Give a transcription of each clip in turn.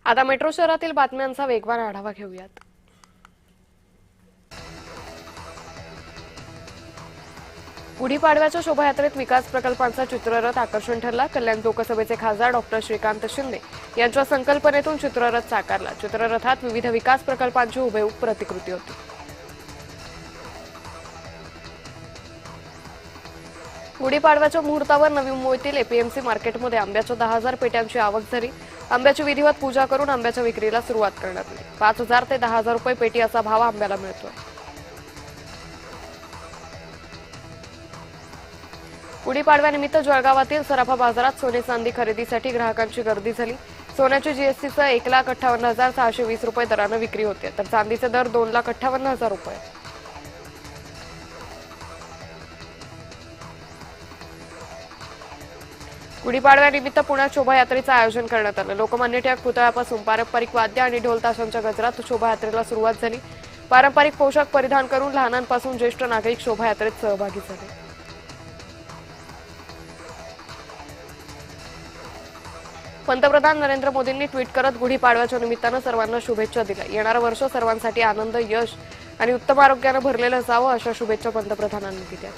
आता मेट्रो शहरातील बातम्यांचा वेगवान आढावा घेऊयात। गुढीपाडव्याच्या शोभायात्रेत विकास प्रकल्पांचा चित्ररथ आकर्षण ठरला। कल्याण लोकसभेचे खासदार डॉक्टर श्रीकांत शिंदे यांच्या संकल्पनेतून चित्ररथ साकारला। चित्ररथात विविध विकास प्रकल्पांची हुबेहूब प्रतिकृती होती। गुढीपाडव्याच्या मुहूर्तावर नवी मुंबईतील एपीएमसी मार्केटमध्ये आंब्याच्या 10,000 पेट्यांची आवक झाली। आंब्याची विधिवत पूजा करून आंब्याच्या विक्रीला सुरुवात करण्यात आली। 5,000 ते 10,000 रुपये पेटी असा भाव आंब्याला मिळतोय। गुढीपाडव्यानिमित्त जळगावातील सराफा बाजारात सोने चांदी खरेदीसाठी ग्राहकांची गर्दी झाली। सोन्याची जीएसटीसह 1,58,620 रुपये दराने विक्री होते, तर चांदीचे दर 2,58,000 रुपये। गुढीपाडव्यानिमित्त पुण्यात शोभायात्रेचं आयोजन करण्यात आलं। लोकमान्य टिळक पुतळ्यापासून पारंपरिक वाद्य आणि ढोल ताशांच्या गजरात शोभायात्रेला सुरुवात झाली। पारंपरिक पोशाख परिधान करून लहानांपासून ज्येष्ठ नागरिक शोभायात्रेत सहभागी झाले। पंतप्रधान नरेंद्र मोदींनी ट्विट करत गुढीपाडव्याच्या निमित्तानं सर्वांना शुभेच्छा दिल्या। येणारं वर्ष सर्वांसाठी आनंद, यश आणि उत्तम आरोग्यानं भरलेलं असावं अशा शुभेच्छा पंतप्रधानांनी दिल्या।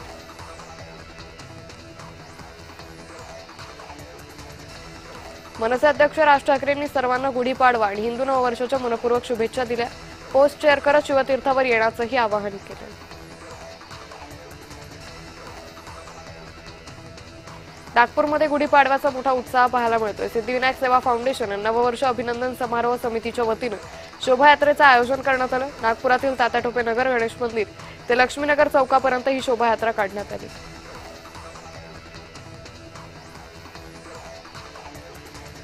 मनसे अध्यक्ष राज ठाकरेंनी सर्वांना गुढीपाडवा आणि हिंदू नववर्षाच्या मनपूर्वक शुभेच्छा दिल्या। पोस्ट शेअर करत शिवतीर्थावर येण्याचंही आवाहन केलं। नागपूरमध्ये गुढीपाडव्याचा मोठा उत्साह पाहायला मिळतोय। सिद्धिविनायक सेवा फाउंडेशन आणि नववर्ष अभिनंदन समारोह समितीच्या वतीनं शोभायात्रेचं आयोजन करण्यात आलं। नागपुरातील तात्याटोपे नगर गणेश मंदिर ते लक्ष्मीनगर चौकापर्यंत ही शोभायात्रा काढण्यात आली।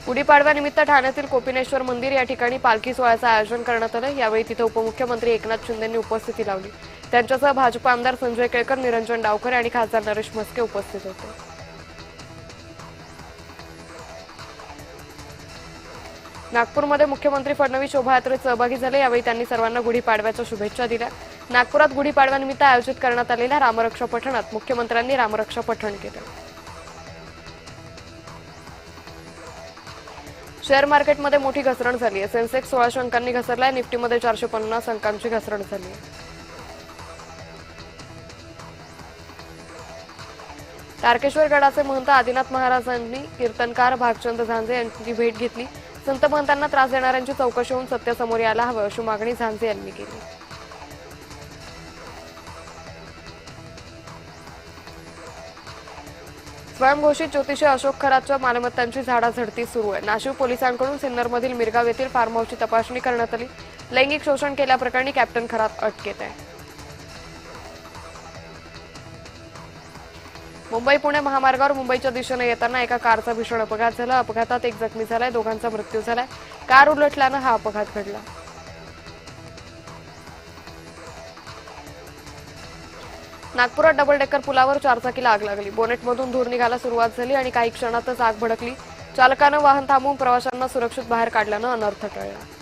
गुढीपाडव्यानिमित्त ठाण्यातील कोपिनेश्वर मंदिर या ठिकाणी पालखी सोहळ्याचं आयोजन करण्यात आलं। यावेळी तिथे उपमुख्यमंत्री एकनाथ शिंदेंनी उपस्थिती लावली। त्यांच्यासह भाजप आमदार संजय केळकर, निरंजन डावकर आणि खासदार नरेश म्हस्के उपस्थित होते। नागपूरमध्ये मुख्यमंत्री फडणवीस शोभायात्रेत सहभागी झाले। यावेळी त्यांनी सर्वांना गुढीपाडव्याच्या शुभेच्छा दिल्या। नागपुरात गुढीपाडव्यानिमित्त आयोजित करण्यात आलेल्या रामरक्षा पठणात मुख्यमंत्र्यांनी रामरक्षा पठण केलं। शेअर मार्केटमध्ये मोठी घसरण झाली आहे। सेन्सेक्स 1600 अंकांनी घसरलाय। निफ्टीमध्ये 450 अंकांची घसरण झाली आहे। तारकेश्वर गडाचे महंत आदिनाथ महाराजांनी कीर्तनकार भागचंद झांजे यांची भेट घेतली। संत महंतांना त्रास देणाऱ्यांची चौकशी होऊन सत्य समोर यायला हवं अशी मागणी झांजे यांनी केली। स्वयंघोषित ज्योतिषी अशोक खरातच्या मालमत्तांची झाडाझडती सुरू आहे। नाशिक पोलिसांकडून सिन्नरमधील मिरगाव येथील फार्म हाऊसची तपासणी करण्यात आली। लैंगिक शोषण केल्याप्रकरणी कॅप्टन खरात अटकेत आहे। मुंबई पुणे महामार्गावर मुंबईच्या दिशेने येताना एका कारचा भीषण अपघात झाला। अपघातात एक जखमी झालाय, दोघांचा मृत्यू झालाय। कार उलटल्यानं हा अपघात घडला। नागपुरात डबल डेकर पुलावर चारचाकीला आग लागली। बोनेटमधून धूर निघायला सुरुवात झाली आणि काही क्षणातच आग भडकली। चालकानं वाहन थांबवून प्रवाशांना सुरक्षित बाहेर काढल्यानं अनर्थ टळला।